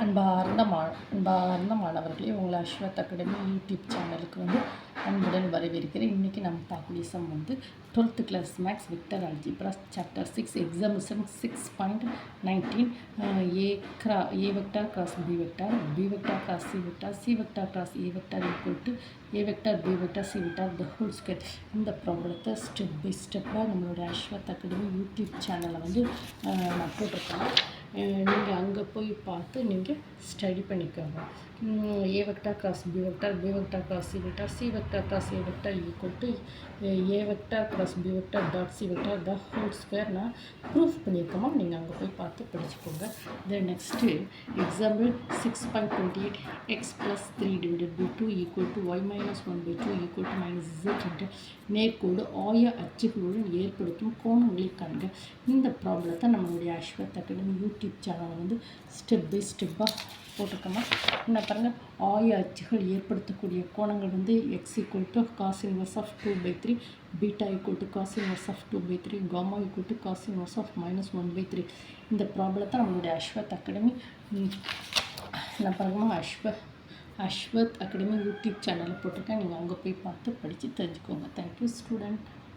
அன்பார்ந்த மாணவர்களே, உங்கள் அஸ்வத் அகாடமி யூடியூப் சேனலுக்கு அன்புடன் வரவேற்கிறேன். இன்றைக்கி நம்ம பார்க்கக்கூடிய some 12th class maths vector algebra chapter 6 examination 6.19 A vector cross B vector, B vector cross C vector, C vector cross A vector equal to A vector B vector C vector the whole square. இந்த ப்ராப்ளத்தை step by ஸ்டெப்பாக நம்மளுடைய Ashwath academy YouTube சேனலில் நான் போட்டிருக்கேன். நீங்கள் அங்கே போய் பார்த்து நீங்கள் ஸ்டடி பண்ணிக்கோங்க. A vector cross B vector, B vector cross C vector, C vector cross A vector equal to A vector cross B vector dot C vector the whole square நான் ப்ரூஃப் பண்ணியிருக்கோமா. நீங்கள் அங்கே போய் பார்த்து படிச்சுக்கோங்க. Then next example 6.28 x + 3 divided by 2 equal to y - 1/2 equal to -z என்ற நேர்கோடு ஆய அச்சுகளுடன் ஏற்படுத்தும் கோணங்களை காண்க. இந்த ப்ராப்ளத்தை நம்மளுடைய அஸ்வத் அகாடமி யூடியூப் சேனலில் ஸ்டெப் பை ஸ்டெப்பாக போட்டிருக்கோமா. என்ன பாருங்கள், ஆய அச்சுகள் ஏற்படுத்தக்கூடிய கோணங்கள் x = cos inverse of 2/3, beta = cos inverse of 2/3, gamma = cos inverse of -1/3. இந்த ப்ராப்ளத்தை நம்மளுடைய அஸ்வத் அகாடமி என்ன பாருங்கம்மா, அஸ்வத் அகாடமி யூடியூப் சேனலில் போட்டிருக்கேன். நீங்கள் அங்கே போய் பார்த்து படித்து தெரிஞ்சுக்கோங்க. Thank you student.